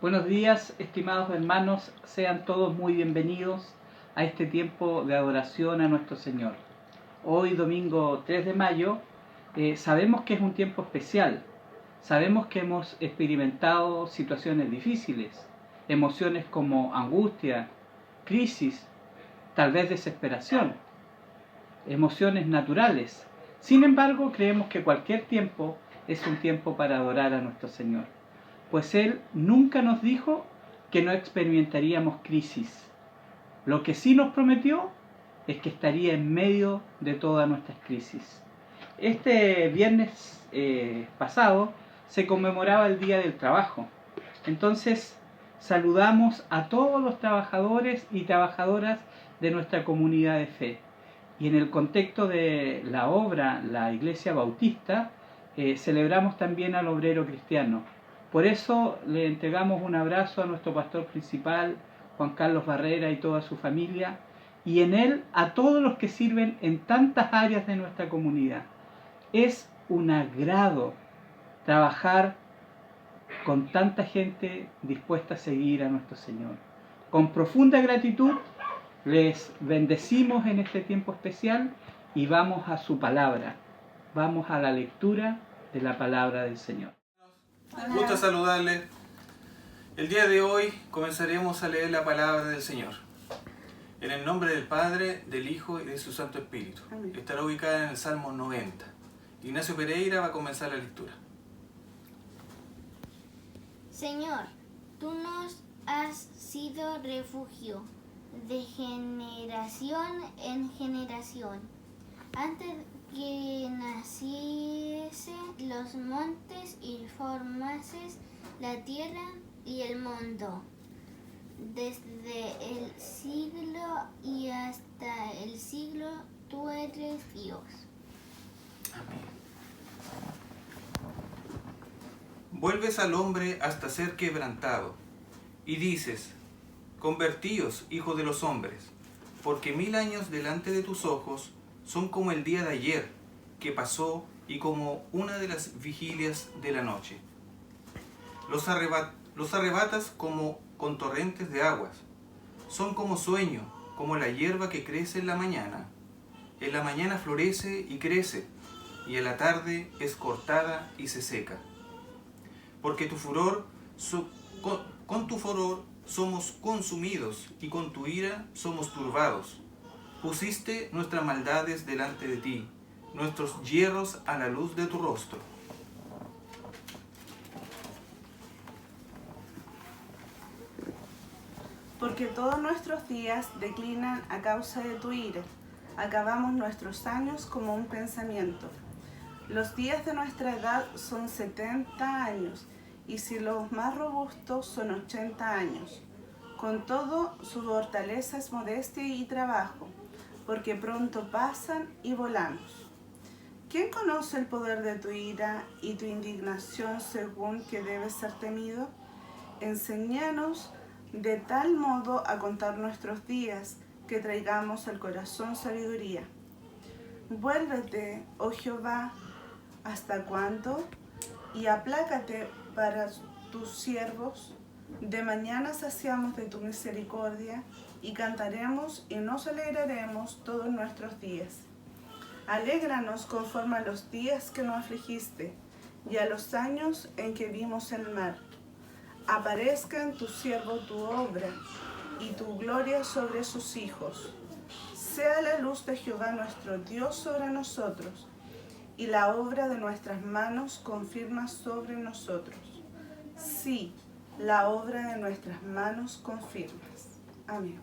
Buenos días, estimados hermanos, sean todos muy bienvenidos a este tiempo de adoración a nuestro Señor. Hoy, domingo 3 de mayo, sabemos que es un tiempo especial, sabemos que hemos experimentado situaciones difíciles, emociones como angustia, crisis, tal vez desesperación, emociones naturales. Sin embargo, creemos que cualquier tiempo es un tiempo para adorar a nuestro Señor, pues Él nunca nos dijo que no experimentaríamos crisis. Lo que sí nos prometió es que estaría en medio de todas nuestras crisis. Este viernes pasado se conmemoraba el Día del Trabajo. Entonces saludamos a todos los trabajadores y trabajadoras de nuestra comunidad de fe. Y en el contexto de la obra La Iglesia Bautista, celebramos también al obrero cristiano. Por eso le entregamos un abrazo a nuestro pastor principal, Juan Carlos Barrera, y toda su familia, y en él a todos los que sirven en tantas áreas de nuestra comunidad. Es un agrado trabajar con tanta gente dispuesta a seguir a nuestro Señor. Con profunda gratitud les bendecimos en este tiempo especial y vamos a su palabra. Vamos a la lectura de la palabra del Señor. Gusto saludarles. El día de hoy comenzaremos a leer la palabra del Señor. En el nombre del Padre, del Hijo y de su Santo Espíritu. Amén. Estará ubicada en el Salmo 90. Ignacio Pereira va a comenzar la lectura. Señor, tú nos has sido refugio de generación en generación. Antes que naciesen los montes y formases la tierra y el mundo, desde el siglo y hasta el siglo, tú eres Dios. Amén. Vuelves al hombre hasta ser quebrantado, y dices: convertíos, hijos de los hombres, porque 1000 años delante de tus ojos son como el día de ayer que pasó y como una de las vigilias de la noche. Los arrebatas como con torrentes de aguas, son como sueño, como la hierba que crece en la mañana. En la mañana florece y crece, y en la tarde es cortada y se seca. Porque tu furor, con tu furor somos consumidos, y con tu ira somos turbados. Pusiste nuestras maldades delante de ti, nuestros yerros a la luz de tu rostro. Porque todos nuestros días declinan a causa de tu ira. Acabamos nuestros años como un pensamiento. Los días de nuestra edad son 70 años, y si los más robustos son 80 años. Con todo, su fortaleza es modestia y trabajo, porque pronto pasan y volamos. ¿Quién conoce el poder de tu ira y tu indignación según que debe ser temido? Enséñanos de tal modo a contar nuestros días, que traigamos al corazón sabiduría. Vuélvete, oh Jehová, ¿hasta cuándo? Y aplácate para tus siervos. De mañana saciamos de tu misericordia, y cantaremos y nos alegraremos todos nuestros días. Alégranos conforme a los días que nos afligiste, y a los años en que vimos el mar. Aparezca en tu siervo tu obra, y tu gloria sobre sus hijos. Sea la luz de Jehová nuestro Dios sobre nosotros, y la obra de nuestras manos confirma sobre nosotros. Sí, la obra de nuestras manos confirmas. Amén.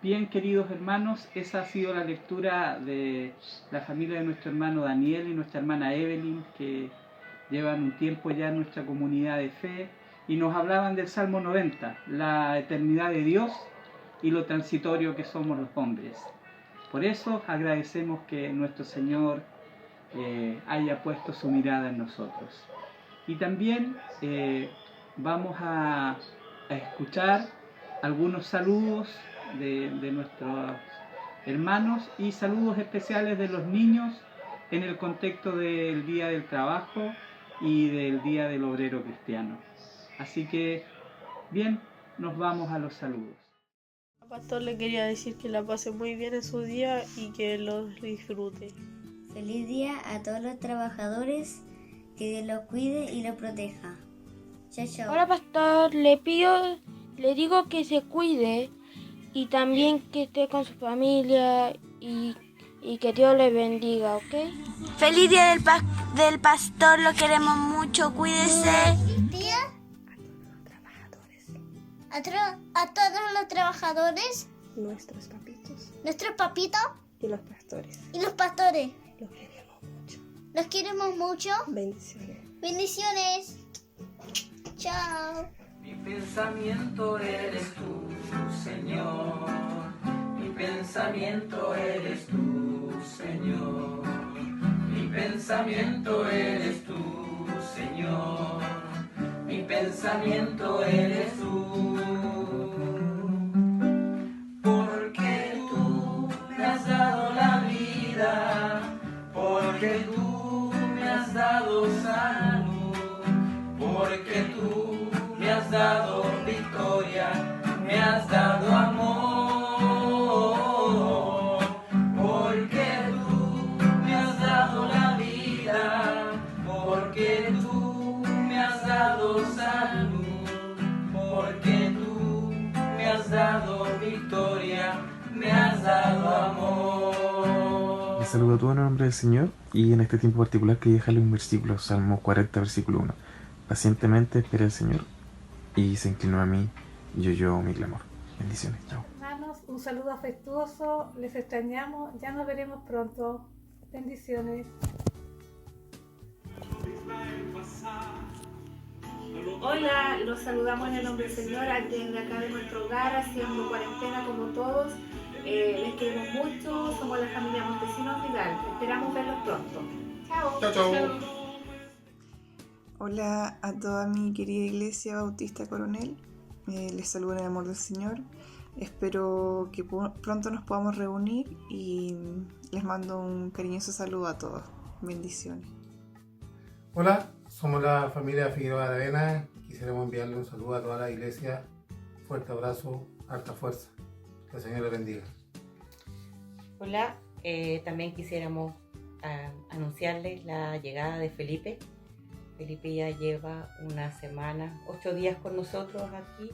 Bien, queridos hermanos, esa ha sido la lectura de la familia de nuestro hermano Daniel y nuestra hermana Evelyn, que llevan un tiempo ya en nuestra comunidad de fe, y nos hablaban del Salmo 90, la eternidad de Dios y lo transitorio que somos los hombres. Por eso agradecemos que nuestro Señor haya puesto su mirada en nosotros. Y también vamos a escuchar algunos saludos de nuestros hermanos y saludos especiales de los niños en el contexto del Día del Trabajo y del Día del Obrero Cristiano. Así que, bien, nos vamos a los saludos. Al pastor le quería decir que la pase muy bien en su día y que lo disfrute. Feliz día a todos los trabajadores, que Dios los cuide y los proteja. Chao, chao. Hola pastor, le digo que se cuide y también que esté con su familia y que Dios le bendiga, ¿ok? Feliz día del pastor, lo queremos mucho, cuídese. Feliz día a todos los trabajadores, Nuestros papitos nuestros papitos y los pastores. y los pastores. Los queremos mucho. Los queremos mucho. Bendiciones. Bendiciones. Chao. Mi pensamiento eres tú, Señor. Mi pensamiento eres tú, Señor. Mi pensamiento eres tú, Señor. Mi pensamiento eres tú. Porque tú me has dado la vida. Porque tú me has dado salud. Porque tú me has dado victoria, me has dado amor, porque tú me has dado la vida, porque tú me has dado salud, porque tú me has dado victoria, me has dado amor. Les saludo a todos en el nombre del Señor y en este tiempo particular quería dejarle un versículo, Salmo 40, versículo 1. Pacientemente esperé al Señor y se inclinó a mí y oyó mi clamor. Bendiciones, chao. Hermanos, un saludo afectuoso, les extrañamos, ya nos veremos pronto. Bendiciones. Hola, los saludamos en el nombre del Señor, desde acá de nuestro hogar, haciendo cuarentena como todos. Les queremos mucho, somos la familia Montesinos Vidal, esperamos verlos pronto. Chao. Chao, chao. Hola a toda mi querida iglesia Bautista Coronel, les saludo en el amor del Señor, espero que pronto nos podamos reunir y les mando un cariñoso saludo a todos, bendiciones. Hola, somos la familia Figueroa de Aravena, quisiéramos enviarle un saludo a toda la iglesia, fuerte abrazo, harta fuerza, que el Señor les bendiga. Hola, también quisiéramos anunciarles la llegada de Felipe. Felipe ya lleva una semana, 8 días con nosotros aquí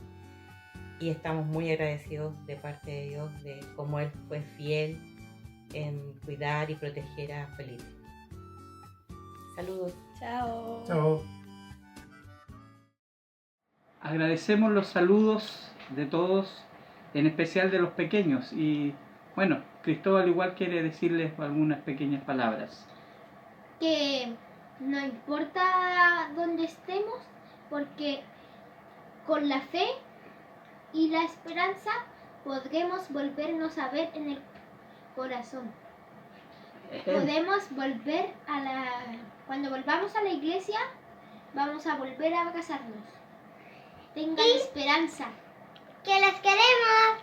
y estamos muy agradecidos de parte de Dios de cómo Él fue fiel en cuidar y proteger a Felipe. Saludos. Chao. Chao. Agradecemos los saludos de todos, en especial de los pequeños. Y bueno, Cristóbal igual quiere decirles algunas pequeñas palabras. Que no importa dónde estemos, porque con la fe y la esperanza podremos volvernos a ver en el corazón. Podemos volver cuando volvamos a la iglesia, vamos a volver a abrazarnos. Tengan esperanza. ¡Que las queremos!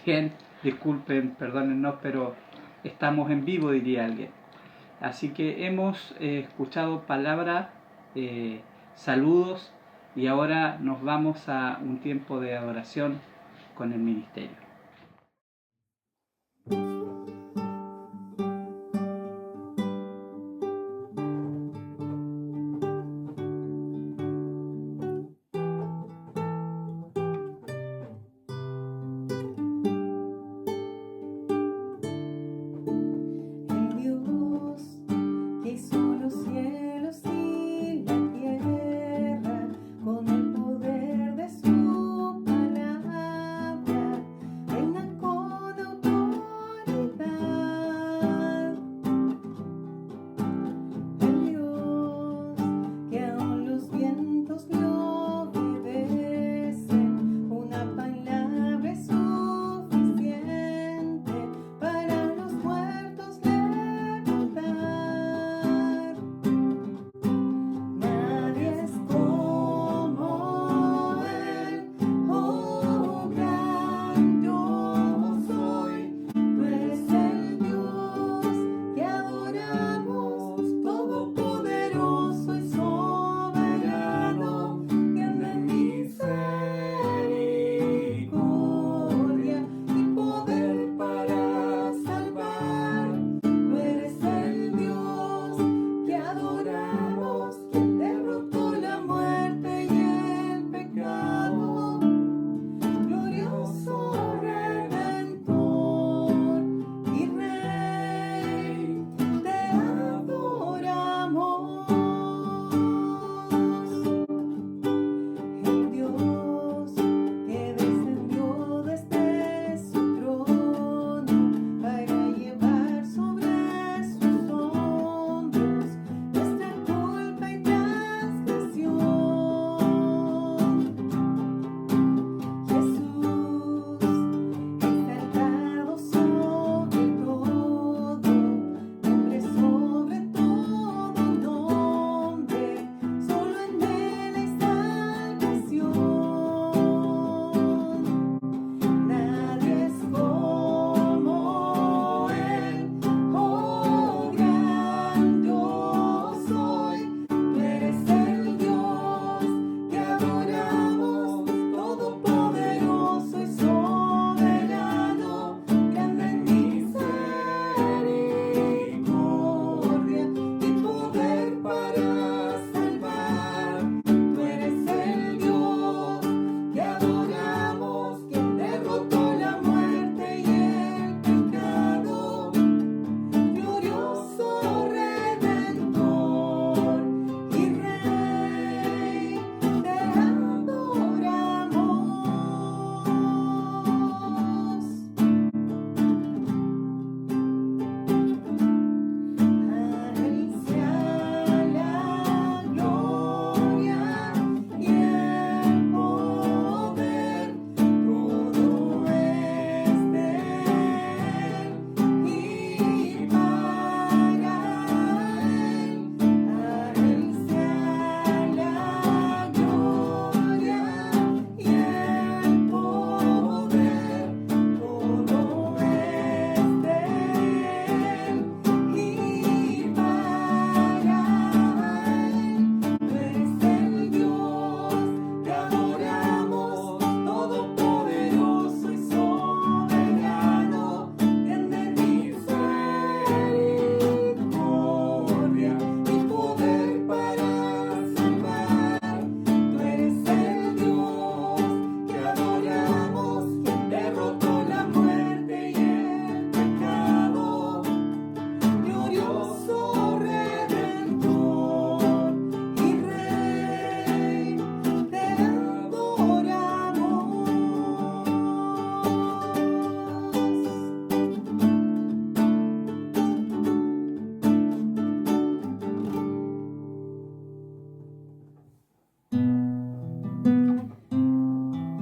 Bien, disculpen, perdónennos, pero estamos en vivo, diría alguien. Así que hemos escuchado palabras, saludos, y ahora nos vamos a un tiempo de adoración con el ministerio. Con el poder de su palabra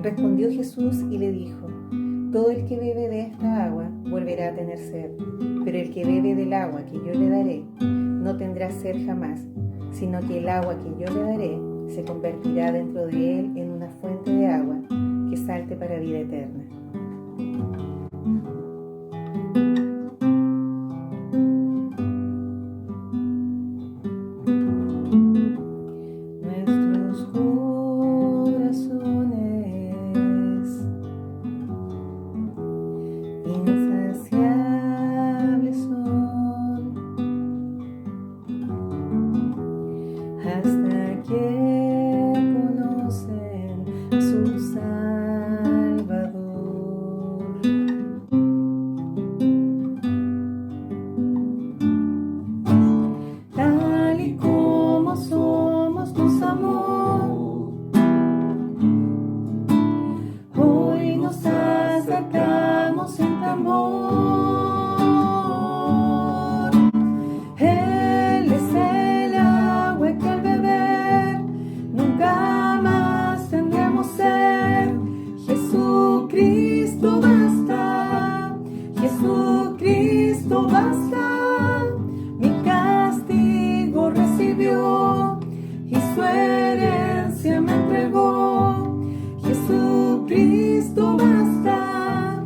Respondió Jesús y le dijo: todo el que bebe de esta agua volverá a tener sed, pero el que bebe del agua que yo le daré no tendrá sed jamás, sino que el agua que yo le daré se convertirá dentro de él en una fuente de agua que salte para vida eterna. Nuestros corazones insaciables son hasta que conocen a su Salvador. Tal y como somos nos amó, hoy nos acercamos en amor. Él es el agua que al beber nunca más tendremos sed. Jesucristo basta, Jesucristo basta. Mi castigo recibió y su herencia me entregó. Jesucristo basta,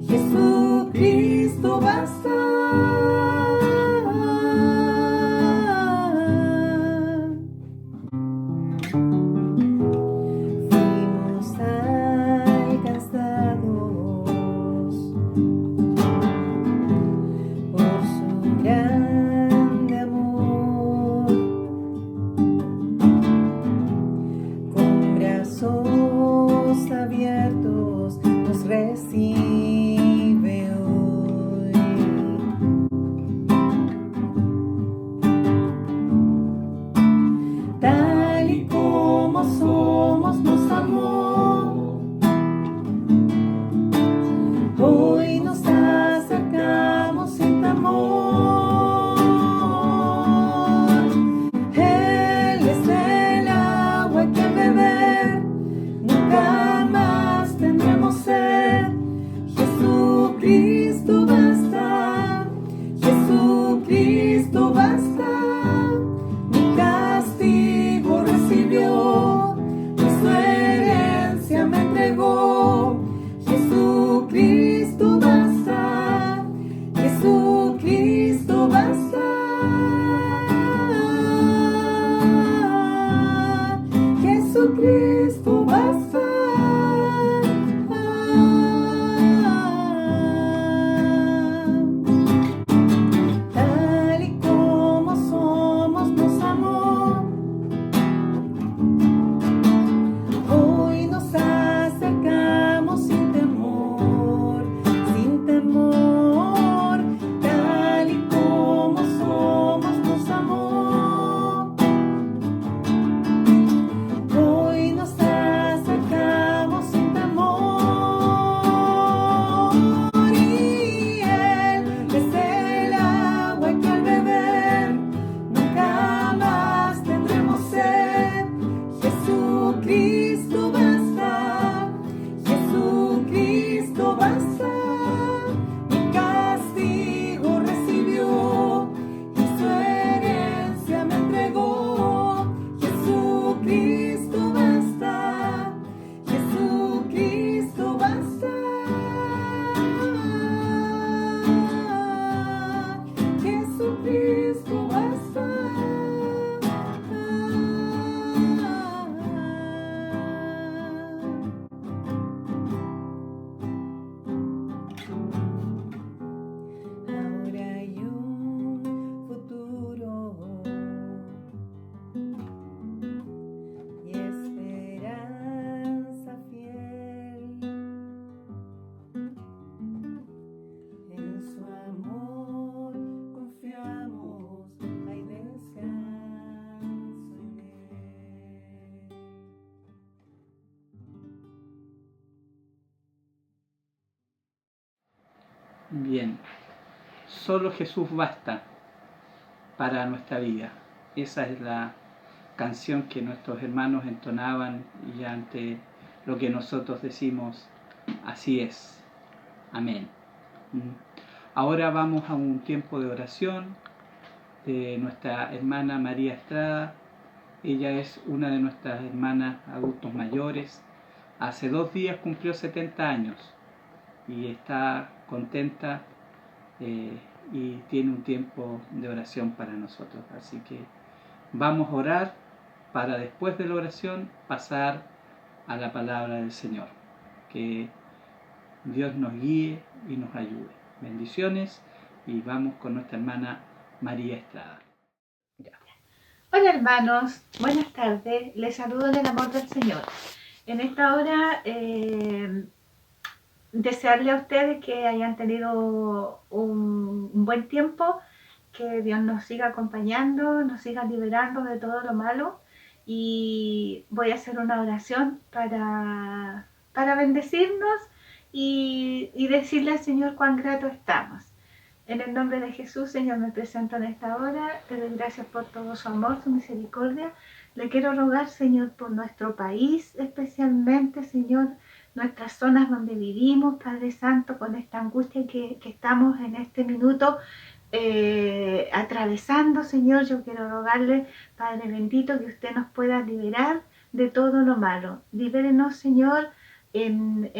Jesucristo basta. Fuimos alcanzados por su grande amor, con brazos abiertos nos recibe hoy. Tal y como somos nos amó, hoy nos acercamos sin temor. Él es el agua que al beber nunca más tendremos sed. Jesucristo basta, Jesucristo basta. Mi castigo recibió y su herencia me entregó. Jesucristo basta, Jesucristo basta. Jesucristo basta. Tal y como somos nos amó, hoy nos acercamos sin temor, sin temor. Tal y como somos nos amó, hoy nos acercamos sin temor. Y Él es el agua que al beber nunca más tendremos sed. Jesucristo basta, Jesucristo basta. Mi castigo recibió y su herencia me entregó. Jesucristo basta, Jesucristo basta. Jesucristo basta. Ahora hay un futuro y esperanza fiel. En su amor confiamos, hay descanso en él. Bien, solo Jesús basta para nuestra vida. Esa es la canción que nuestros hermanos entonaban ya ante lo que nosotros decimos, así es. Amén. Ahora vamos a un tiempo de oración de nuestra hermana María Estrada. Ella es una de nuestras hermanas adultos mayores. Hace 2 días cumplió 70 años y está contenta y tiene un tiempo de oración para nosotros. Así que vamos a orar para después de la oración pasar a la palabra del Señor. Que Dios nos guíe y nos ayude. Bendiciones y vamos con nuestra hermana María Estrada. Hola hermanos, buenas tardes, les saludo en el amor del Señor. En esta hora desearle a ustedes que hayan tenido un buen tiempo, que Dios nos siga acompañando, nos siga liberando de todo lo malo, y voy a hacer una oración para bendecirnos y decirle al Señor cuán grato estamos. En el nombre de Jesús, Señor, me presento en esta hora. Te doy gracias por todo su amor, su misericordia. Le quiero rogar, Señor, por nuestro país, especialmente, Señor, nuestras zonas donde vivimos, Padre Santo, con esta angustia que estamos en este minuto atravesando, Señor. Yo quiero rogarle, Padre bendito, que usted nos pueda liberar de todo lo malo. Libérenos, Señor, en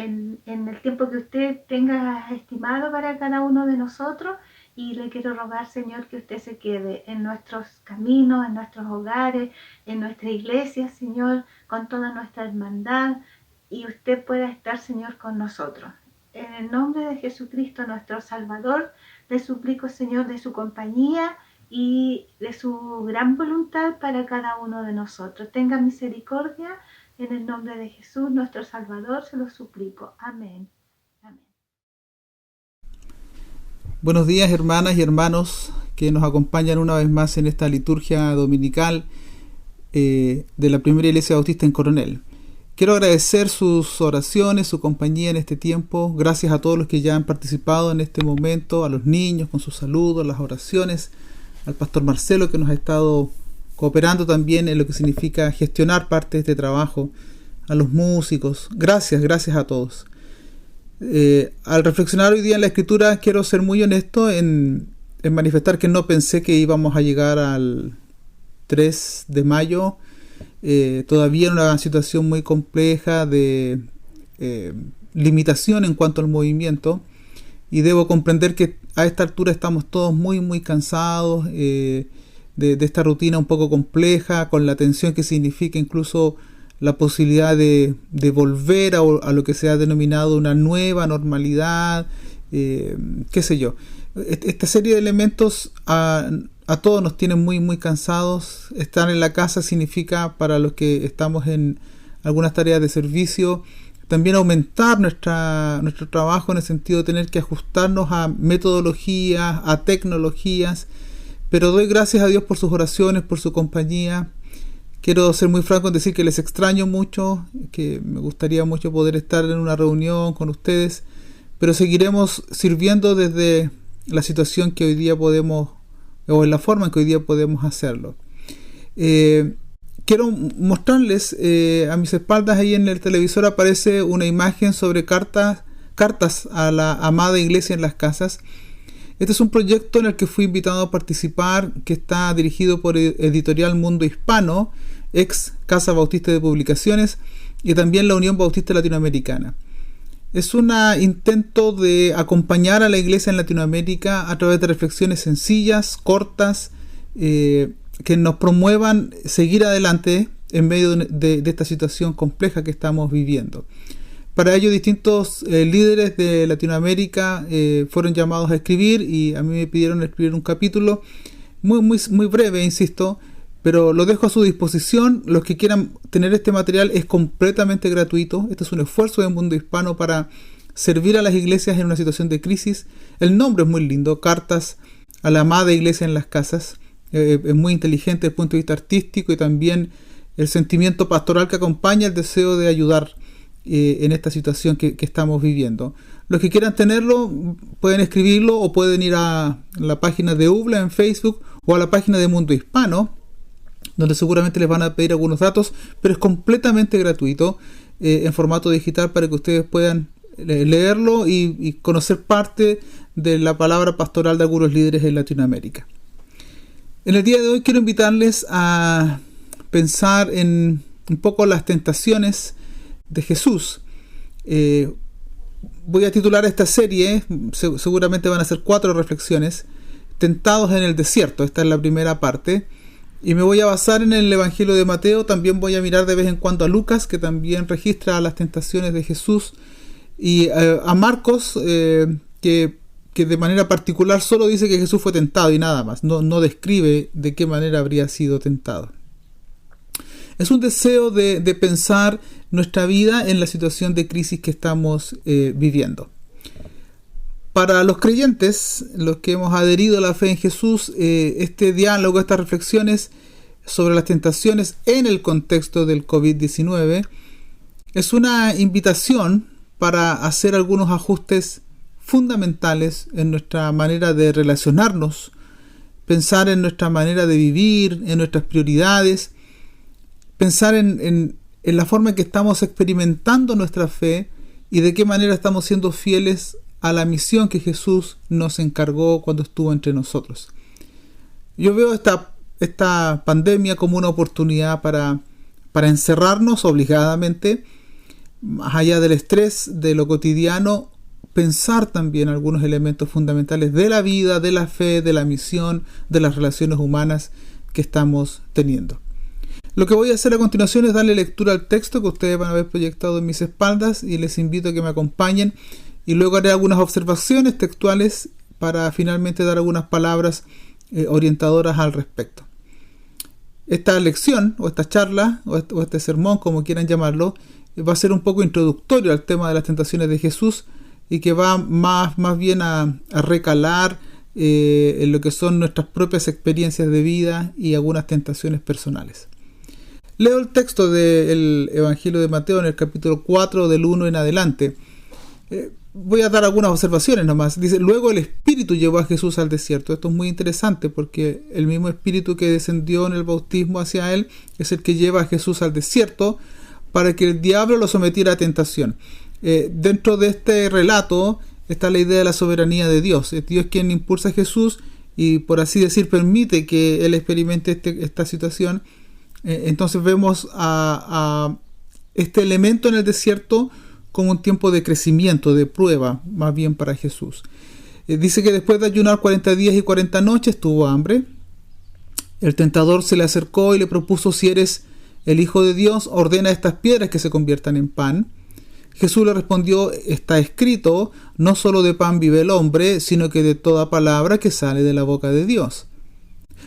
el tiempo que usted tenga estimado para cada uno de nosotros, y le quiero rogar, Señor, que usted se quede en nuestros caminos, en nuestros hogares, en nuestra iglesia, Señor, con toda nuestra hermandad, y usted pueda estar, Señor, con nosotros. En el nombre de Jesucristo, nuestro Salvador, le suplico, Señor, de su compañía y de su gran voluntad para cada uno de nosotros. Tenga misericordia. En el nombre de Jesús, nuestro Salvador, se lo suplico. Amén. Amén. Buenos días, hermanas y hermanos que nos acompañan una vez más en esta liturgia dominical de la Primera Iglesia Bautista en Coronel. Quiero agradecer sus oraciones, su compañía en este tiempo. Gracias a todos los que ya han participado en este momento, a los niños con sus saludos, las oraciones, al pastor Marcelo, que nos ha estado cooperando también en lo que significa gestionar parte de este trabajo, a los músicos. Gracias a todos. Al reflexionar hoy día en la Escritura, quiero ser muy honesto en manifestar que no pensé que íbamos a llegar al 3 de mayo, todavía en una situación muy compleja de limitación en cuanto al movimiento, y debo comprender que a esta altura estamos todos muy cansados de esta rutina un poco compleja, con la tensión que significa incluso la posibilidad de volver a lo que se ha denominado una nueva normalidad, qué sé yo. Esta serie de elementos a todos nos tienen muy cansados. Estar en la casa significa, para los que estamos en algunas tareas de servicio, también aumentar nuestro trabajo, en el sentido de tener que ajustarnos a metodologías, a tecnologías. Pero doy gracias a Dios por sus oraciones, por su compañía. Quiero ser muy franco en decir que les extraño mucho, que me gustaría mucho poder estar en una reunión con ustedes, pero seguiremos sirviendo desde la situación que hoy día podemos, o en la forma en que hoy día podemos hacerlo. Quiero mostrarles, a mis espaldas ahí en el televisor aparece una imagen sobre cartas a la amada iglesia en las casas. Este es un proyecto en el que fui invitado a participar, que está dirigido por Editorial Mundo Hispano, ex Casa Bautista de Publicaciones, y también la Unión Bautista Latinoamericana. Es un intento de acompañar a la iglesia en Latinoamérica a través de reflexiones sencillas, cortas, que nos promuevan seguir adelante en medio de esta situación compleja que estamos viviendo. Para ello, distintos líderes de Latinoamérica fueron llamados a escribir, y a mí me pidieron escribir un capítulo muy breve, insisto, pero lo dejo a su disposición. Los que quieran tener este material es completamente gratuito. Este es un esfuerzo del Mundo Hispano para servir a las iglesias en una situación de crisis. El nombre es muy lindo, Cartas a la amada iglesia en las casas. Es muy inteligente desde el punto de vista artístico, y también el sentimiento pastoral que acompaña el deseo de ayudar en esta situación que estamos viviendo. Los que quieran tenerlo pueden escribirlo, o pueden ir a la página de UBLA en Facebook, o a la página de Mundo Hispano, donde seguramente les van a pedir algunos datos, pero es completamente gratuito en formato digital para que ustedes puedan leerlo y conocer parte de la palabra pastoral de algunos líderes en Latinoamérica. En el día de hoy quiero invitarles a pensar en un poco las tentaciones de Jesús. Voy a titular esta serie, seguramente van a ser 4 reflexiones, Tentados en el desierto. Esta es la primera parte. Y me voy a basar en el Evangelio de Mateo. También voy a mirar de vez en cuando a Lucas, que también registra las tentaciones de Jesús. Y a Marcos, que de manera particular solo dice que Jesús fue tentado y nada más. No describe de qué manera habría sido tentado. Es un deseo de pensar nuestra vida en la situación de crisis que estamos viviendo. Para los creyentes, los que hemos adherido a la fe en Jesús, este diálogo, estas reflexiones sobre las tentaciones en el contexto del COVID-19 es una invitación para hacer algunos ajustes fundamentales en nuestra manera de relacionarnos, pensar en nuestra manera de vivir, en nuestras prioridades, pensar en la forma en que estamos experimentando nuestra fe y de qué manera estamos siendo fieles a la misión que Jesús nos encargó cuando estuvo entre nosotros. Yo veo esta pandemia como una oportunidad para encerrarnos obligadamente, más allá del estrés, de lo cotidiano, pensar también algunos elementos fundamentales de la vida, de la fe, de la misión, de las relaciones humanas que estamos teniendo. Lo que voy a hacer a continuación es darle lectura al texto que ustedes van a ver proyectado en mis espaldas y les invito a que me acompañen y luego haré algunas observaciones textuales para finalmente dar algunas palabras orientadoras al respecto. Esta lección o esta charla o este sermón, como quieran llamarlo, va a ser un poco introductorio al tema de las tentaciones de Jesús y que va más bien a recalar en lo que son nuestras propias experiencias de vida y algunas tentaciones personales. Leo el texto del Evangelio de Mateo en el capítulo 4 del 1 en adelante. Voy a dar algunas observaciones nomás. Dice, luego el Espíritu llevó a Jesús al desierto. Esto es muy interesante porque el mismo Espíritu que descendió en el bautismo hacia él es el que lleva a Jesús al desierto para que el diablo lo sometiera a tentación. Dentro de este relato está la idea de la soberanía de Dios. Es Dios quien impulsa a Jesús y, por así decir, permite que él experimente esta situación. Entonces vemos a este elemento en el desierto como un tiempo de crecimiento, de prueba, más bien para Jesús. Dice que después de ayunar 40 días y 40 noches tuvo hambre. El tentador se le acercó y le propuso, si eres el Hijo de Dios, ordena a estas piedras que se conviertan en pan. Jesús le respondió, está escrito, no solo de pan vive el hombre, sino que de toda palabra que sale de la boca de Dios.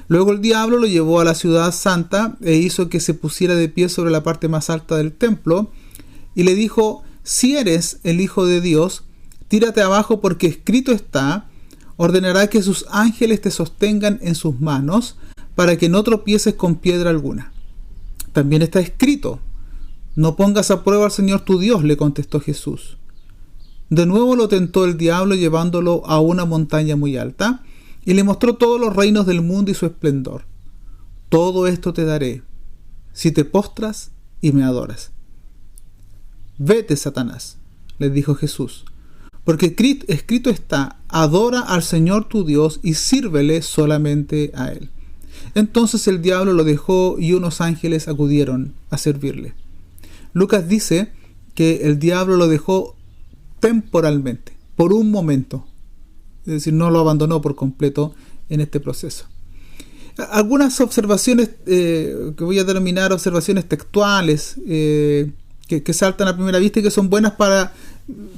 Luego el diablo lo llevó a la ciudad santa e hizo que se pusiera de pie sobre la parte más alta del templo y le dijo, si eres el Hijo de Dios, tírate abajo porque escrito está, ordenará que sus ángeles te sostengan en sus manos para que no tropieces con piedra alguna. También está escrito, no pongas a prueba al Señor tu Dios, le contestó Jesús. De nuevo lo tentó el diablo llevándolo a una montaña muy alta y le mostró todos los reinos del mundo y su esplendor. Todo esto te daré, si te postras y me adoras. Vete, Satanás, le dijo Jesús, porque escrito está, adora al Señor tu Dios y sírvele solamente a Él. Entonces el diablo lo dejó y unos ángeles acudieron a servirle. Lucas dice que el diablo lo dejó temporalmente, por un momento. Es decir, no lo abandonó por completo en este proceso. Algunas observaciones que voy a denominar observaciones textuales que saltan a primera vista y que son buenas para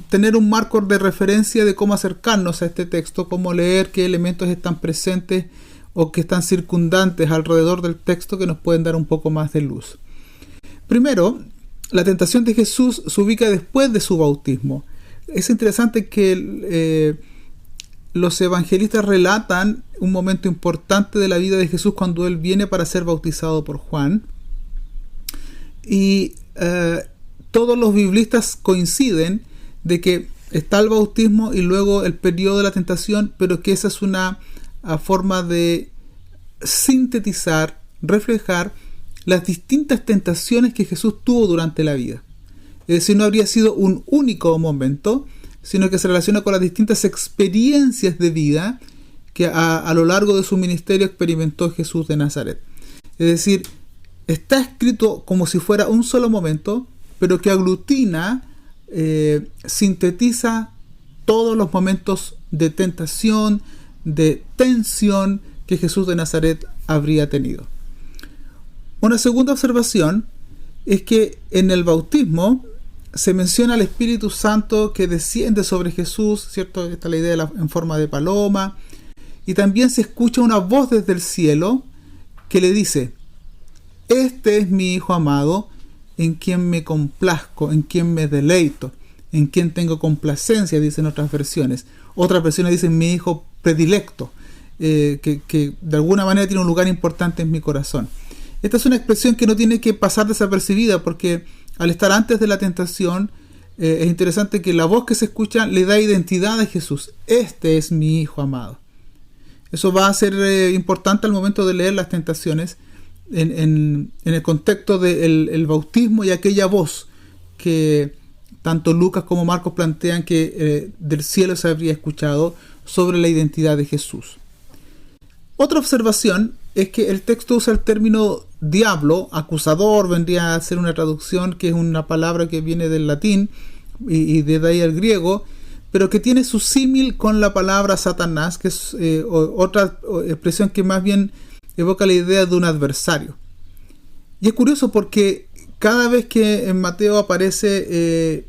tener un marco de referencia de cómo acercarnos a este texto, cómo leer, qué elementos están presentes o que están circundantes alrededor del texto que nos pueden dar un poco más de luz. Primero, la tentación de Jesús se ubica después de su bautismo. Es interesante que los evangelistas relatan un momento importante de la vida de Jesús cuando él viene para ser bautizado por Juan. Y todos los biblistas coinciden de que está el bautismo y luego el periodo de la tentación, pero que esa es una forma de sintetizar reflejar las distintas tentaciones que Jesús tuvo durante la vida. Es decir, no habría sido un único momento, sino que se relaciona con las distintas experiencias de vida que a lo largo de su ministerio experimentó Jesús de Nazaret. Es decir, está escrito como si fuera un solo momento, pero que aglutina, sintetiza todos los momentos de tentación, de tensión que Jesús de Nazaret habría tenido. Una segunda observación es que en el bautismo se menciona al Espíritu Santo que desciende sobre Jesús, ¿cierto? Esta es la idea en forma de paloma. Y también se escucha una voz desde el cielo que le dice: este es mi Hijo amado, en quien me complazco, en quien me deleito, en quien tengo complacencia, dicen otras versiones. Otras versiones dicen mi Hijo predilecto, que de alguna manera tiene un lugar importante en mi corazón. Esta es una expresión que no tiene que pasar desapercibida, porque al estar antes de la tentación, es interesante que la voz que se escucha le da identidad a Jesús. Este es mi Hijo amado. Eso va a ser importante al momento de leer las tentaciones en el contexto del bautismo y aquella voz que tanto Lucas como Marcos plantean que del cielo se habría escuchado sobre la identidad de Jesús. Otra observación es que el texto usa el término diablo, acusador, vendría a ser una traducción que es una palabra que viene del latín y de ahí al griego, pero que tiene su símil con la palabra Satanás, que es otra expresión que más bien evoca la idea de un adversario. Y es curioso porque cada vez que en Mateo aparece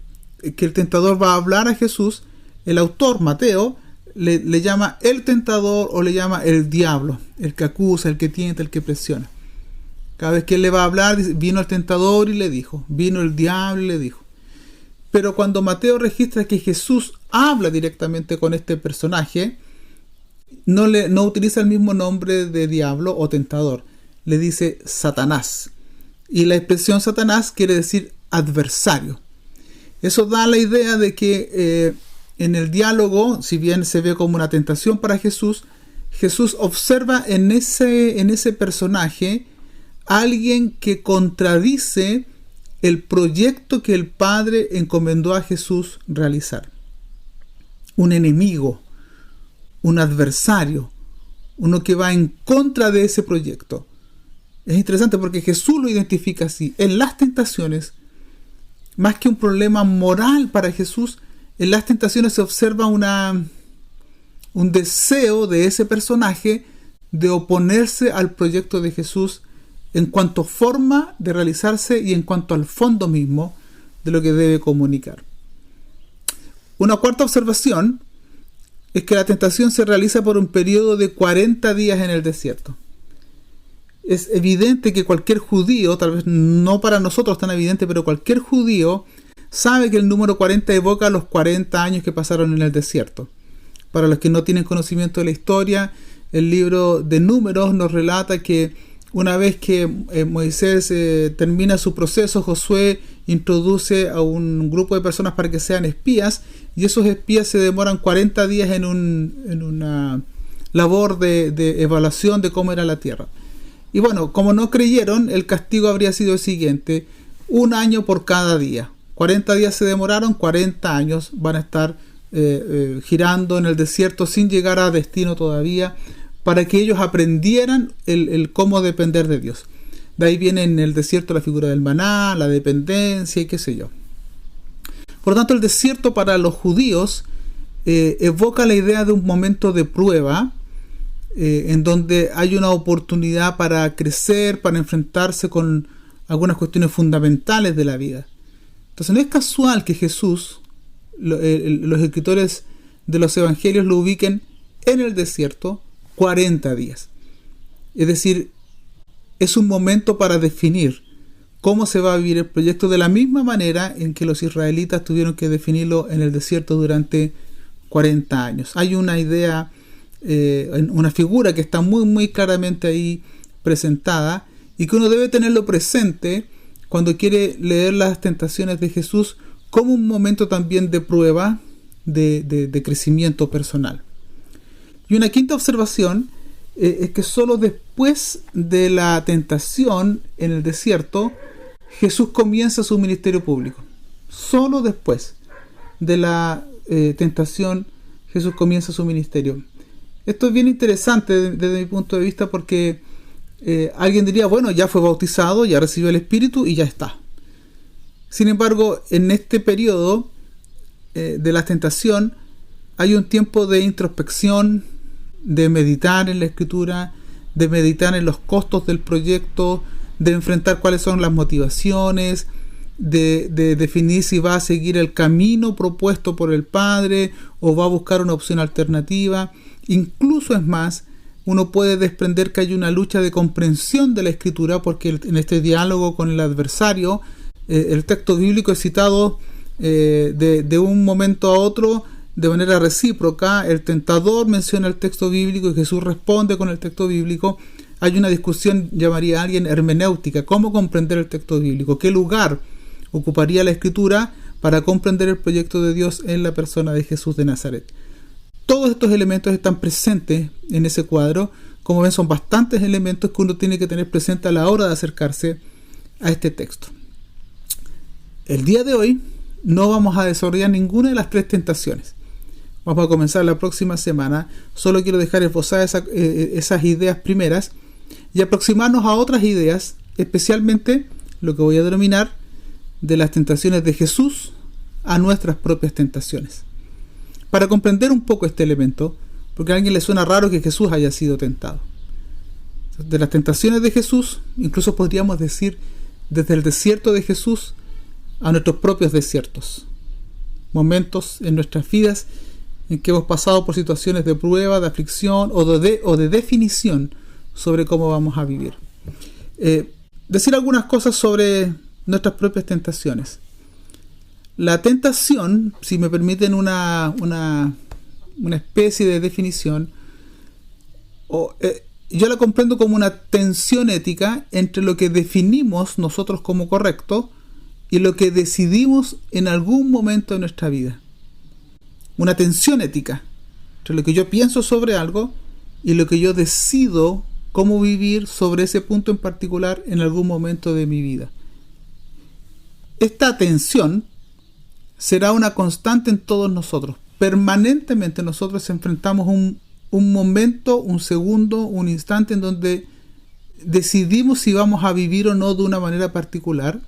que el tentador va a hablar a Jesús, el autor, Mateo, le llama el tentador o le llama el diablo, el que acusa, el que tienta, el que presiona. Cada vez que él le va a hablar, dice, vino el tentador y le dijo, vino el diablo y le dijo. Pero cuando Mateo registra que Jesús habla directamente con este personaje, no utiliza el mismo nombre de diablo o tentador, le dice Satanás. Y la expresión Satanás quiere decir adversario. Eso da la idea de que en el diálogo, si bien se ve como una tentación para Jesús, Jesús observa en ese personaje a alguien que contradice el proyecto que el Padre encomendó a Jesús realizar. Un enemigo, un adversario, uno que va en contra de ese proyecto. Es interesante porque Jesús lo identifica así. En las tentaciones, más que un problema moral para Jesús, en las tentaciones se observa un deseo de ese personaje de oponerse al proyecto de Jesús en cuanto a forma de realizarse y en cuanto al fondo mismo de lo que debe comunicar. Una cuarta observación es que la tentación se realiza por un periodo de 40 días en el desierto. Es evidente que cualquier judío, tal vez no para nosotros tan evidente, pero cualquier judío sabe que el número 40 evoca los 40 años que pasaron en el desierto. Para los que no tienen conocimiento de la historia, el libro de Números nos relata que una vez que Moisés termina su proceso, Josué introduce a un grupo de personas para que sean espías, y esos espías se demoran 40 días en una labor de evaluación de cómo era la tierra. Y bueno, como no creyeron, el castigo habría sido el siguiente: 1 año por cada día. 40 días se demoraron, 40 años van a estar girando en el desierto sin llegar a destino todavía, para que ellos aprendieran el cómo depender de Dios. De ahí viene en el desierto la figura del maná, la dependencia y qué sé yo. Por lo tanto, el desierto para los judíos evoca la idea de un momento de prueba, en donde hay una oportunidad para crecer, para enfrentarse con algunas cuestiones fundamentales de la vida. Entonces no es casual que Jesús, los escritores de los evangelios lo ubiquen en el desierto 40 días. Es decir, es un momento para definir cómo se va a vivir el proyecto, de la misma manera en que los israelitas tuvieron que definirlo en el desierto durante 40 años. Hay una idea, una figura que está muy muy claramente ahí presentada y que uno debe tenerlo presente cuando quiere leer las tentaciones de Jesús como un momento también de prueba, de crecimiento personal. Y una quinta observación es que solo después de la tentación en el desierto, Jesús comienza su ministerio público. Solo después de la tentación, Jesús comienza su ministerio. Esto es bien interesante desde mi punto de vista, porque alguien diría, bueno, ya fue bautizado, ya recibió el Espíritu y ya está. Sin embargo, en este periodo de la tentación hay un tiempo de introspección, de meditar en la Escritura, de meditar en los costos del proyecto, de enfrentar cuáles son las motivaciones, de definir si va a seguir el camino propuesto por el Padre o va a buscar una opción alternativa. Incluso es más, uno puede desprender que hay una lucha de comprensión de la Escritura, porque en este diálogo con el adversario, el texto bíblico es citado de un momento a otro de manera recíproca. El tentador menciona el texto bíblico y Jesús responde con el texto bíblico. Hay una discusión, llamaría a alguien hermenéutica, cómo comprender el texto bíblico, qué lugar ocuparía la Escritura para comprender el proyecto de Dios en la persona de Jesús de Nazaret. Todos estos elementos están presentes en ese cuadro. Como ven, son bastantes elementos que uno tiene que tener presente a la hora de acercarse a este texto. El día de hoy no vamos a desarrollar ninguna de las 3 tentaciones. Vamos a comenzar la próxima semana. Solo quiero dejar esbozadas esas ideas primeras y aproximarnos a otras ideas, especialmente lo que voy a denominar de las tentaciones de Jesús a nuestras propias tentaciones. Para comprender un poco este elemento, porque a alguien le suena raro que Jesús haya sido tentado. De las tentaciones de Jesús, incluso podríamos decir desde el desierto de Jesús a nuestros propios desiertos. Momentos en nuestras vidas en que hemos pasado por situaciones de prueba, de aflicción o de definición sobre cómo vamos a vivir. Decir algunas cosas sobre nuestras propias tentaciones. La tentación, si me permiten una especie de definición, yo la comprendo como una tensión ética entre lo que definimos nosotros como correcto y lo que decidimos en algún momento de nuestra vida. Una tensión ética entre lo que yo pienso sobre algo y lo que yo decido cómo vivir sobre ese punto en particular en algún momento de mi vida. Esta tensión será una constante en todos nosotros. Permanentemente nosotros enfrentamos un momento, un segundo, un instante en donde decidimos si vamos a vivir o no de una manera particular,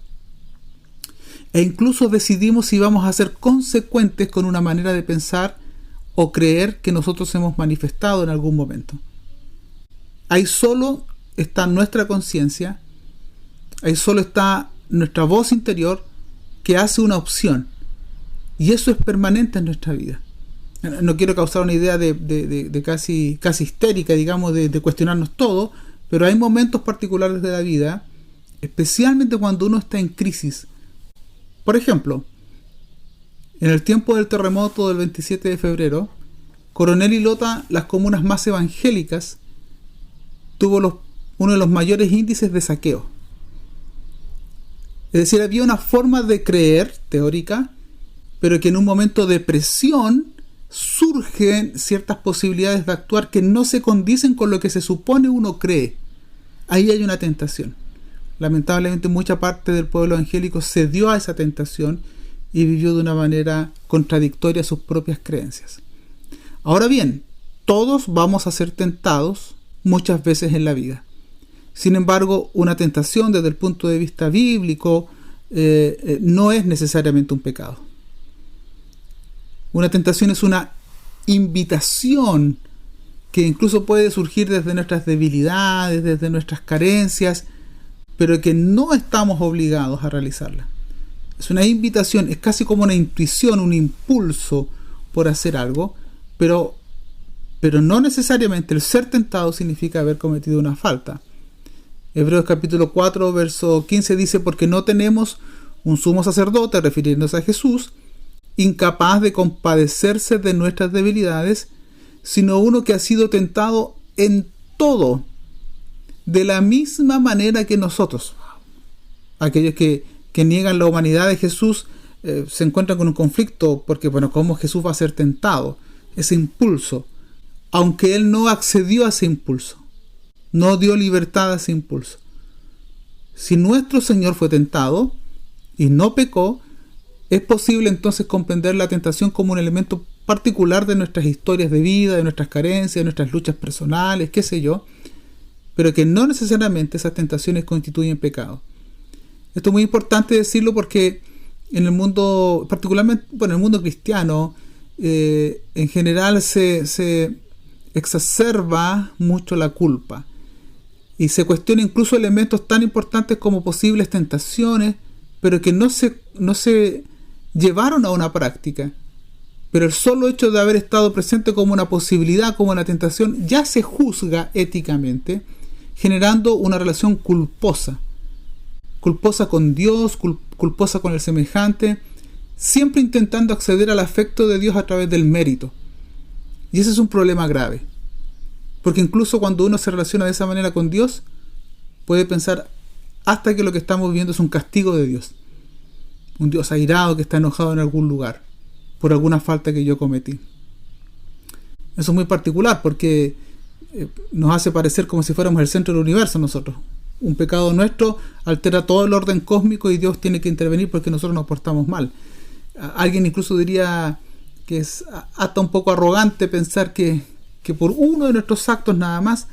e incluso decidimos si vamos a ser consecuentes con una manera de pensar o creer que nosotros hemos manifestado en algún momento. Ahí solo está nuestra conciencia, ahí solo está nuestra voz interior que hace una opción, y eso es permanente en nuestra vida. No quiero causar una idea de casi histérica, digamos, de cuestionarnos todo, pero hay momentos particulares de la vida, especialmente cuando uno está en crisis. Por ejemplo, en el tiempo del terremoto del 27 de febrero, Coronel y Lota, las comunas más evangélicas, tuvo uno de los mayores índices de saqueo. Es decir, había una forma de creer teórica, pero que en un momento de presión surgen ciertas posibilidades de actuar que no se condicen con lo que se supone uno cree. Ahí hay una tentación. Lamentablemente mucha parte del pueblo evangélico cedió a esa tentación y vivió de una manera contradictoria a sus propias creencias. Ahora bien, todos vamos a ser tentados muchas veces en la vida. Sin embargo, una tentación desde el punto de vista bíblico no es necesariamente un pecado. Una tentación es una invitación que incluso puede surgir desde nuestras debilidades, desde nuestras carencias, pero que no estamos obligados a realizarla. Es una invitación, es casi como una intuición, un impulso por hacer algo, pero no necesariamente el ser tentado significa haber cometido una falta. Hebreos capítulo 4, verso 15 dice: porque no tenemos un sumo sacerdote, refiriéndose a Jesús, incapaz de compadecerse de nuestras debilidades, sino uno que ha sido tentado en todo, de la misma manera que nosotros. Aquellos que niegan la humanidad de Jesús se encuentran con un conflicto, porque, ¿cómo Jesús va a ser tentado? Ese impulso. aunque él no accedió a ese impulso, no dio libertad a ese impulso. Si nuestro Señor fue tentado y no pecó, es posible entonces comprender la tentación como un elemento particular de nuestras historias de vida, de nuestras carencias, de nuestras luchas personales, qué sé yo, pero que no necesariamente esas tentaciones constituyen pecado. Esto es muy importante decirlo porque en el mundo, particularmente, en el mundo cristiano, en general se exacerba mucho la culpa y se cuestiona incluso elementos tan importantes como posibles tentaciones, pero que no se llevaron a una práctica. Pero el solo hecho de haber estado presente como una posibilidad, como una tentación, ya se juzga éticamente, generando una relación culposa con Dios, culposa con el semejante, siempre intentando acceder al afecto de Dios a través del mérito. Y ese es un problema grave, porque incluso cuando uno se relaciona de esa manera con Dios, puede pensar hasta que lo que estamos viviendo es un castigo de Dios, un Dios airado que está enojado en algún lugar por alguna falta que yo cometí. Eso es muy particular porque nos hace parecer como si fuéramos el centro del universo nosotros. Un pecado nuestro altera todo el orden cósmico y Dios tiene que intervenir porque nosotros nos portamos mal. Alguien incluso diría que es hasta un poco arrogante pensar que por uno de nuestros actos nada más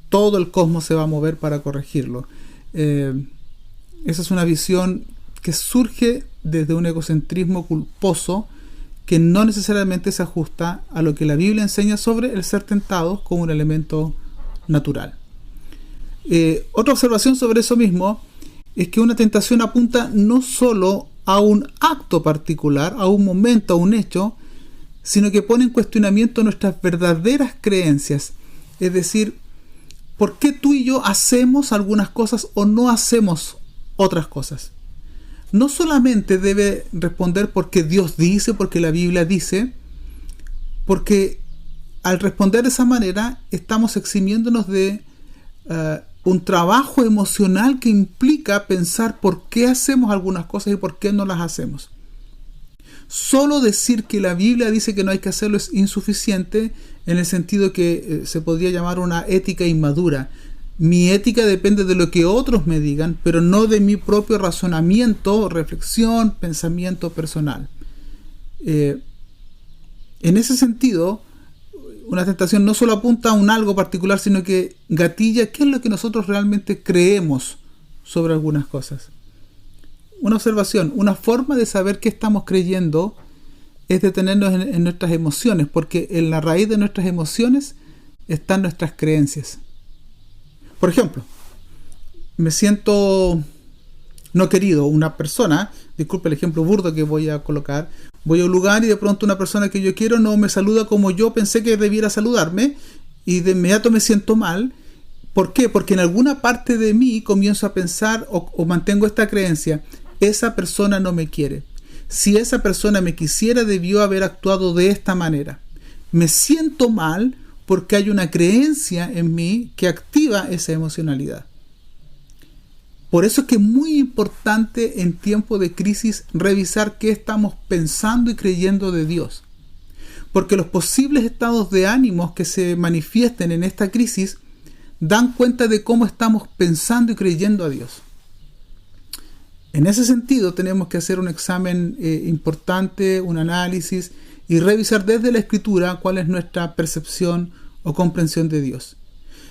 todo el cosmos se va a mover para corregirlo. Esa es una visión que surge desde un egocentrismo culposo que no necesariamente se ajusta a lo que la Biblia enseña sobre el ser tentados como un elemento natural. Otra observación sobre eso mismo es que una tentación apunta no solo a un acto particular, a un momento, a un hecho, sino que pone en cuestionamiento nuestras verdaderas creencias. Es decir, ¿por qué tú y yo hacemos algunas cosas o no hacemos otras cosas? No solamente debe responder porque Dios dice, porque la Biblia dice, porque al responder de esa manera estamos eximiéndonos de un trabajo emocional que implica pensar por qué hacemos algunas cosas y por qué no las hacemos. Solo decir que la Biblia dice que no hay que hacerlo es insuficiente en el sentido que se podría llamar una ética inmadura. Mi ética depende de lo que otros me digan, pero no de mi propio razonamiento, reflexión, pensamiento personal. En ese sentido, una tentación no solo apunta a un algo particular, sino que gatilla qué es lo que nosotros realmente creemos sobre algunas cosas. Una observación, una forma de saber qué estamos creyendo es detenernos en nuestras emociones, porque en la raíz de nuestras emociones están nuestras creencias. Por ejemplo, me siento no querido, una persona, disculpe el ejemplo burdo que voy a colocar, voy a un lugar y de pronto una persona que yo quiero no me saluda como yo pensé que debiera saludarme y de inmediato me siento mal. ¿Por qué? Porque en alguna parte de mí comienzo a pensar o mantengo esta creencia, esa persona no me quiere. Si esa persona me quisiera, debió haber actuado de esta manera. Me siento mal porque hay una creencia en mí que activa esa emocionalidad. Por eso es que es muy importante en tiempo de crisis revisar qué estamos pensando y creyendo de Dios. Porque los posibles estados de ánimos que se manifiesten en esta crisis dan cuenta de cómo estamos pensando y creyendo a Dios. En ese sentido tenemos que hacer un examen importante, un análisis y revisar desde la Escritura cuál es nuestra percepción o comprensión de Dios.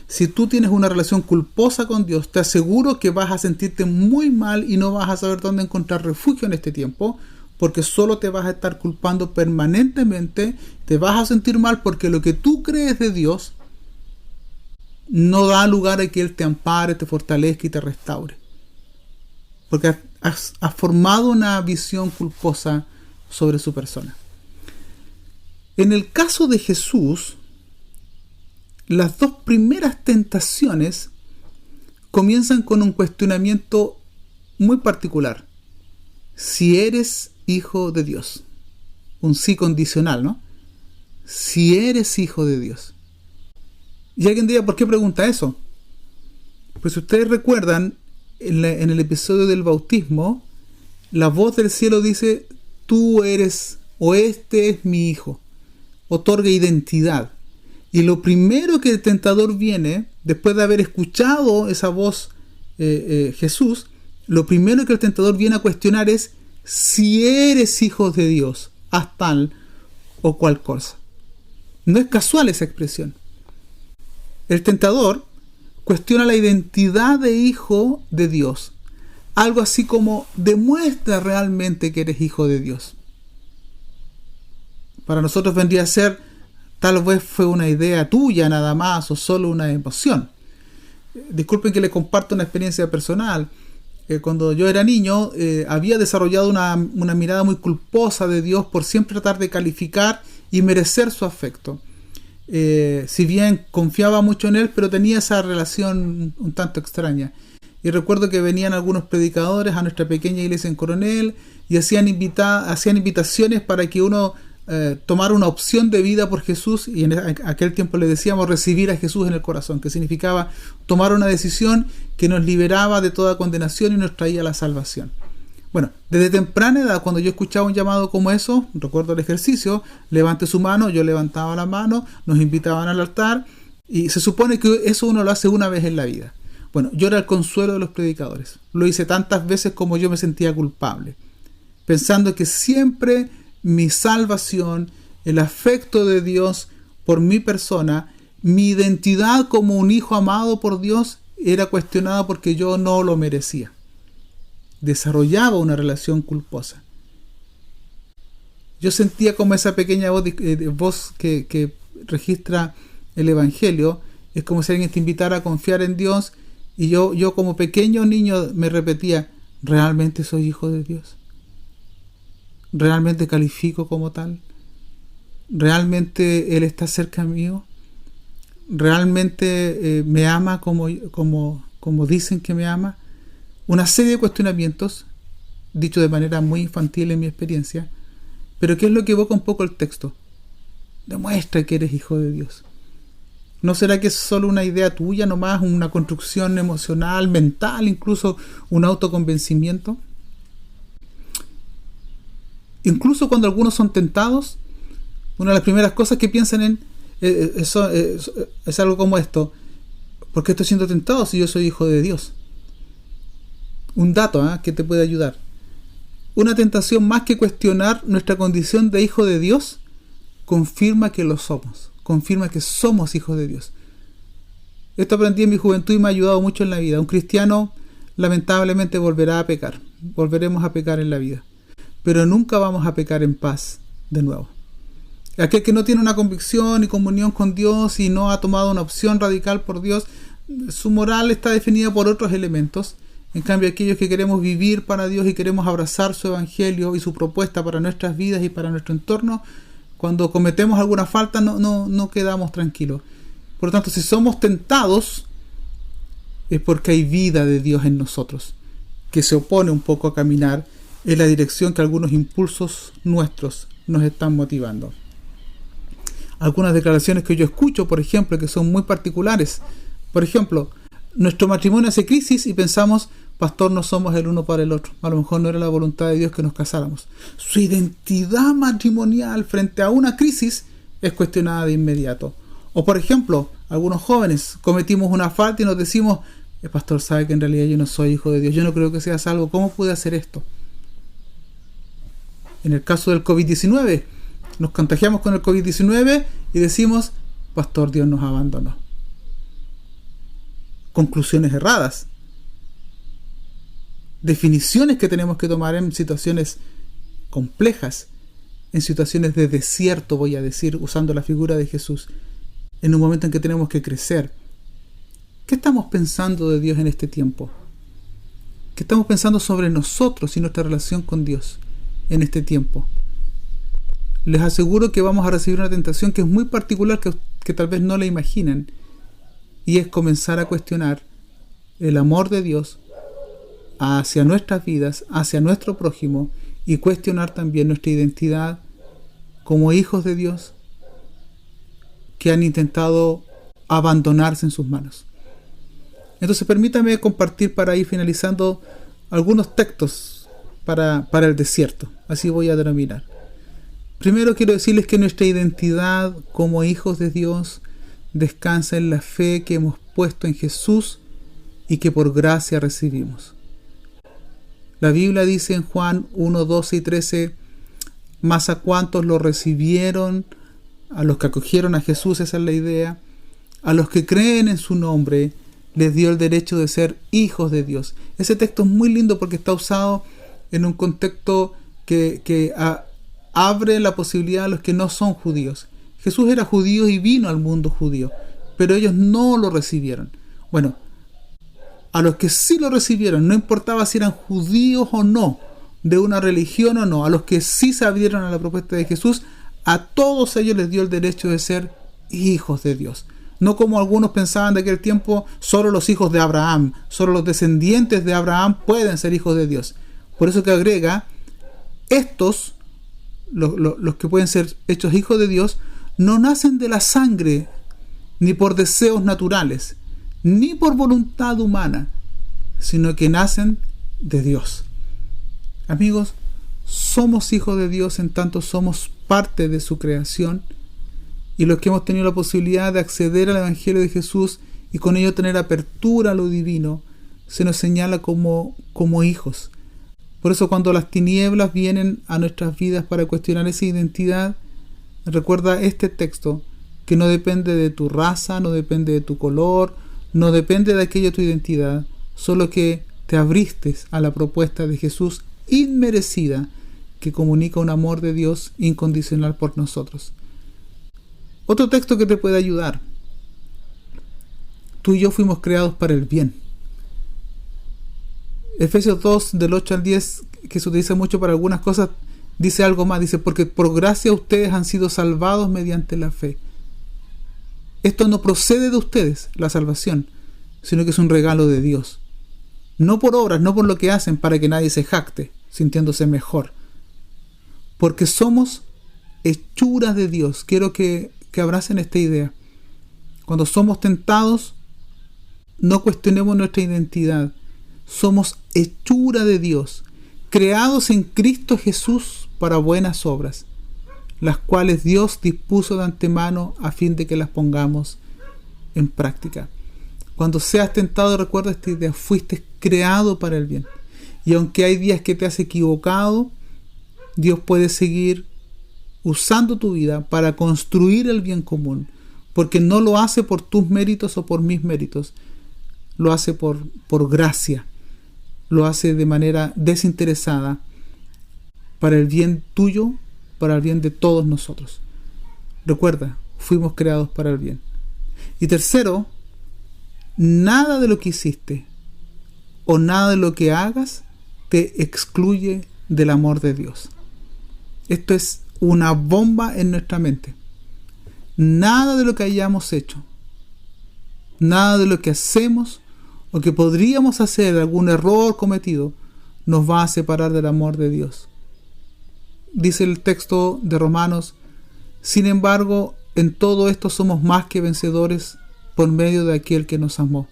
Si tú tienes una relación culposa con Dios, te aseguro que vas a sentirte muy mal y no vas a saber dónde encontrar refugio en este tiempo, porque solo te vas a estar culpando permanentemente, te vas a sentir mal porque lo que tú crees de Dios no da lugar a que Él te ampare, te fortalezca y te restaure. Porque has formado una visión culposa sobre su persona. En el caso de Jesús, las dos primeras tentaciones comienzan con un cuestionamiento muy particular. Si eres hijo de Dios. Un sí condicional, ¿no? Si eres hijo de Dios. Y alguien dirá, ¿por qué pregunta eso? Pues si ustedes recuerdan, en el episodio del bautismo, la voz del cielo dice, tú eres, o este es mi hijo. Otorga identidad. Y lo primero que el tentador viene, después de haber escuchado esa voz Jesús, lo primero que el tentador viene a cuestionar es si eres hijo de Dios, haz tal o cual cosa. No es casual esa expresión. El tentador cuestiona la identidad de hijo de Dios. Algo así como demuestra realmente que eres hijo de Dios. Para nosotros vendría a ser, tal vez fue una idea tuya nada más o solo una emoción. Disculpen que les comparto una experiencia personal. Cuando yo era niño había desarrollado una mirada muy culposa de Dios por siempre tratar de calificar y merecer su afecto. Si bien confiaba mucho en Él, pero tenía esa relación un tanto extraña. Y recuerdo que venían algunos predicadores a nuestra pequeña iglesia en Coronel y hacían invitaciones para que uno tomara una opción de vida por Jesús, y en aquel tiempo le decíamos recibir a Jesús en el corazón, que significaba tomar una decisión que nos liberaba de toda condenación y nos traía la salvación. Bueno, desde temprana edad, cuando yo escuchaba un llamado como eso, recuerdo el ejercicio, levante su mano, yo levantaba la mano, nos invitaban al altar, y se supone que eso uno lo hace una vez en la vida. Bueno, yo era el consuelo de los predicadores. Lo hice tantas veces como yo me sentía culpable, pensando que siempre mi salvación, el afecto de Dios por mi persona, mi identidad como un hijo amado por Dios era cuestionada porque yo no lo merecía. Desarrollaba una relación culposa. Yo sentía como esa pequeña voz que registra el Evangelio, es como si alguien te invitara a confiar en Dios, y yo como pequeño niño me repetía, ¿realmente soy hijo de Dios? ¿Realmente califico como tal? ¿Realmente Él está cerca mío? ¿Realmente me ama como dicen que me ama? Una serie de cuestionamientos, dicho de manera muy infantil en mi experiencia, pero ¿qué es lo que evoca un poco el texto? Demuestra que eres hijo de Dios. ¿No será que es solo una idea tuya nomás, una construcción emocional, mental, incluso un autoconvencimiento? Incluso cuando algunos son tentados, una de las primeras cosas que piensan es algo como esto: ¿por qué estoy siendo tentado si yo soy hijo de Dios? Un dato que te puede ayudar. Una tentación, más que cuestionar nuestra condición de hijo de Dios, confirma que lo somos, confirma que somos hijos de Dios. Esto aprendí en mi juventud y me ha ayudado mucho en la vida. Un cristiano lamentablemente volverá a pecar, volveremos a pecar en la vida, pero nunca vamos a pecar en paz de nuevo. Aquel que no tiene una convicción y comunión con Dios y no ha tomado una opción radical por Dios, su moral está definida por otros elementos. En cambio, aquellos que queremos vivir para Dios y queremos abrazar su evangelio y su propuesta para nuestras vidas y para nuestro entorno, cuando cometemos alguna falta no quedamos tranquilos. Por lo tanto, si somos tentados, es porque hay vida de Dios en nosotros, que se opone un poco a caminar en la dirección que algunos impulsos nuestros nos están motivando. Algunas declaraciones que yo escucho, por ejemplo, que son muy particulares. Por ejemplo, nuestro matrimonio hace crisis y pensamos, pastor, no somos el uno para el otro. A lo mejor no era la voluntad de Dios que nos casáramos. Su identidad matrimonial frente a una crisis es cuestionada de inmediato. O por ejemplo, algunos jóvenes cometimos una falta y nos decimos, el pastor sabe que en realidad yo no soy hijo de Dios, yo no creo que sea salvo, ¿cómo pude hacer esto? En el caso del COVID-19, nos contagiamos con el COVID-19 y decimos, pastor, Dios nos abandonó. Conclusiones erradas. Definiciones que tenemos que tomar en situaciones complejas, en situaciones de desierto, voy a decir, usando la figura de Jesús, en un momento en que tenemos que crecer. ¿Qué estamos pensando de Dios en este tiempo? ¿Qué estamos pensando sobre nosotros y nuestra relación con Dios en este tiempo? Les aseguro que vamos a recibir una tentación que es muy particular, que tal vez no la imaginen, y es comenzar a cuestionar el amor de Dios hacia nuestras vidas, hacia nuestro prójimo, y cuestionar también nuestra identidad como hijos de Dios que han intentado abandonarse en sus manos. Entonces permítame compartir, para ir finalizando, algunos textos para el desierto, así voy a denominar. Primero quiero decirles que nuestra identidad como hijos de Dios descansa en la fe que hemos puesto en Jesús y que por gracia recibimos. La Biblia dice en Juan 1, 12 y 13, mas a cuantos lo recibieron, a los que acogieron a Jesús, esa es la idea, a los que creen en su nombre, les dio el derecho de ser hijos de Dios. Ese texto es muy lindo porque está usado en un contexto que abre la posibilidad a los que no son judíos. Jesús era judío y vino al mundo judío, pero ellos no lo recibieron. Bueno, a los que sí lo recibieron, no importaba si eran judíos o no, de una religión o no, a los que sí se abrieron a la propuesta de Jesús, a todos ellos les dio el derecho de ser hijos de Dios. No como algunos pensaban de aquel tiempo, solo los hijos de Abraham, solo los descendientes de Abraham pueden ser hijos de Dios. Por eso que agrega, estos, los que pueden ser hechos hijos de Dios, no nacen de la sangre, ni por deseos naturales, ni por voluntad humana, sino que nacen de Dios. Amigos, somos hijos de Dios en tanto somos parte de su creación, y los que hemos tenido la posibilidad de acceder al Evangelio de Jesús y con ello tener apertura a lo divino, se nos señala como hijos. Por eso cuando las tinieblas vienen a nuestras vidas para cuestionar esa identidad, recuerda este texto, que no depende de tu raza, no depende de tu color, no depende de aquello tu identidad, solo que te abriste a la propuesta de Jesús inmerecida, que comunica un amor de Dios incondicional por nosotros. Otro texto que te puede ayudar. Tú y yo fuimos creados para el bien. Efesios 2, del 8 al 10, que se utiliza mucho para algunas cosas, dice algo más. Dice, porque por gracia ustedes han sido salvados mediante la fe. Esto no procede de ustedes, la salvación, sino que es un regalo de Dios. No por obras, no por lo que hacen para que nadie se jacte, sintiéndose mejor. Porque somos hechuras de Dios. Quiero que abracen esta idea. Cuando somos tentados, no cuestionemos nuestra identidad. Somos hechura de Dios, creados en Cristo Jesús para buenas obras, las cuales Dios dispuso de antemano a fin de que las pongamos en práctica. Cuando seas tentado, recuerda esta idea: fuiste creado para el bien. Y aunque hay días que te has equivocado, Dios puede seguir usando tu vida para construir el bien común, porque no lo hace por tus méritos o por mis méritos, lo hace por gracia, lo hace de manera desinteresada, para el bien tuyo, para el bien de todos nosotros. Recuerda, fuimos creados para el bien. Y tercero, nada de lo que hiciste o nada de lo que hagas te excluye del amor de Dios. Esto es una bomba en nuestra mente. Nada de lo que hayamos hecho, nada de lo que hacemos o que podríamos hacer, algún error cometido, nos va a separar del amor de Dios. Dice el texto de Romanos: sin embargo, en todo esto somos más que vencedores por medio de aquel que nos amó.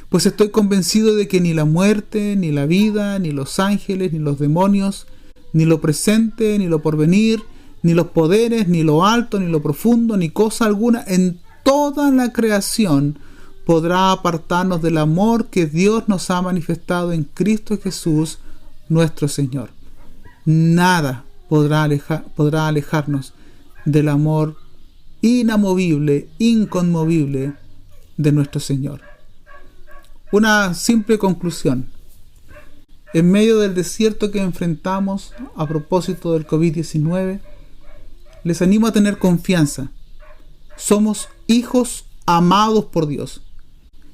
Pues estoy convencido de que ni la muerte, ni la vida, ni los ángeles, ni los demonios, ni lo presente, ni lo porvenir, ni los poderes, ni lo alto, ni lo profundo, ni cosa alguna en toda la creación podrá apartarnos del amor que Dios nos ha manifestado en Cristo Jesús, nuestro Señor. Nada podrá alejarnos del amor inamovible, inconmovible de nuestro Señor. Una simple conclusión. En medio del desierto que enfrentamos a propósito del COVID-19, les animo a tener confianza. Somos hijos amados por Dios,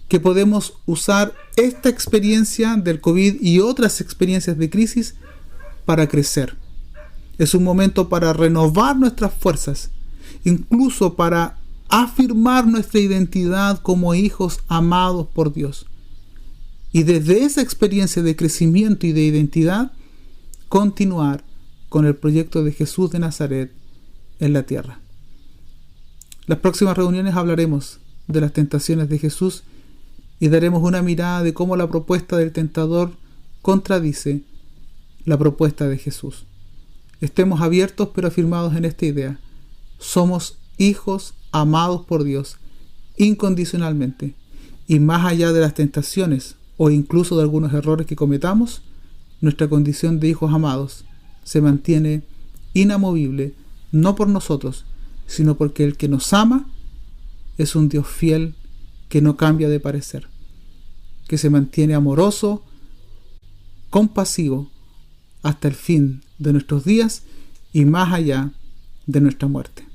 que podemos usar esta experiencia del COVID y otras experiencias de crisis para crecer. Es un momento para renovar nuestras fuerzas, incluso para afirmar nuestra identidad como hijos amados por Dios. Y desde esa experiencia de crecimiento y de identidad, continuar con el proyecto de Jesús de Nazaret en la tierra. Las próximas reuniones hablaremos de las tentaciones de Jesús y daremos una mirada de cómo la propuesta del tentador contradice la propuesta de Jesús. Estemos abiertos pero afirmados en esta idea. Somos hijos amados por Dios, incondicionalmente. Y más allá de las tentaciones o incluso de algunos errores que cometamos, nuestra condición de hijos amados se mantiene inamovible, no por nosotros, sino porque el que nos ama es un Dios fiel que no cambia de parecer, que se mantiene amoroso, compasivo, hasta el fin de nuestros días y más allá de nuestra muerte.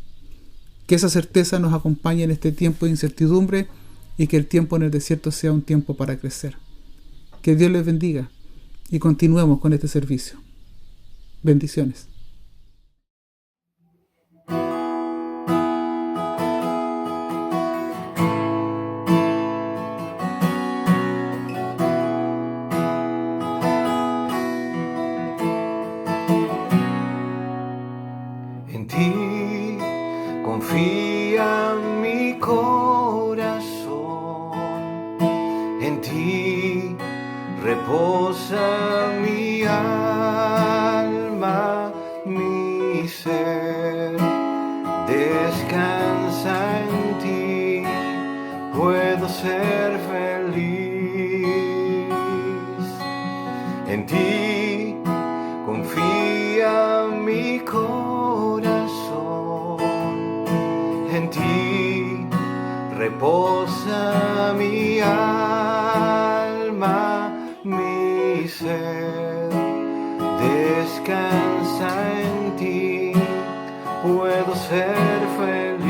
Que esa certeza nos acompañe en este tiempo de incertidumbre y que el tiempo en el desierto sea un tiempo para crecer. Que Dios les bendiga y continuemos con este servicio. Bendiciones. En ti confía mi corazón, en ti reposa mi alma, mi ser, descansa en ti, puedo ser feliz. En ti confía mi corazón, en ti reposa mi alma, mi ser, descansa en ti, puedo ser feliz,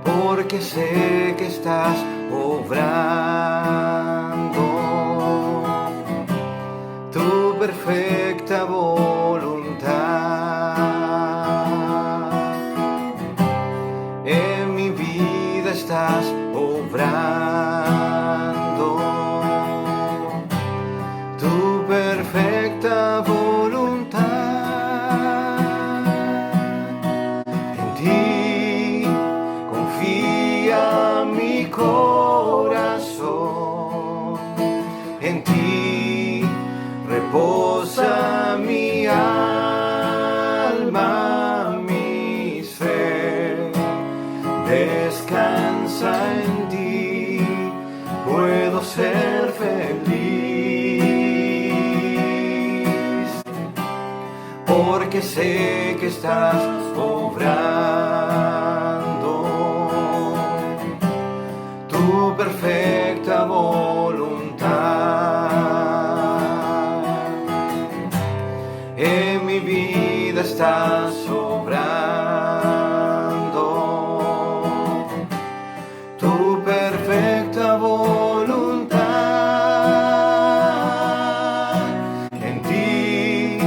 porque sé que estás obrando tu perfecta voluntad. En mi vida estás obrando tu perfecta voluntad. En ti confía mi corazón, en ti reposa mi alma, mi ser, descansa en ti, puedo ser feliz, porque sé que estás obrando tu perfecta voluntad. En mi vida estás obrando tu perfecta voluntad. En ti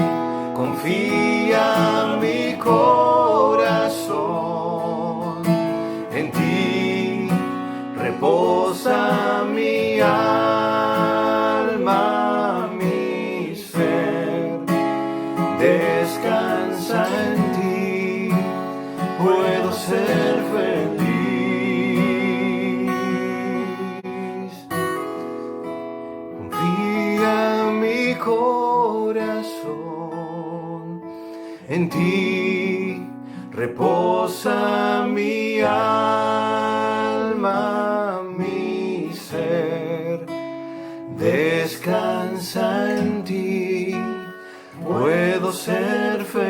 confía mi corazón, en ti reposa mi alma, mi ser, descansa en ti, puedo ser feliz. Confía mi corazón, en ti reposa mi alma, mi ser, descansa en ti, puedo ser feliz.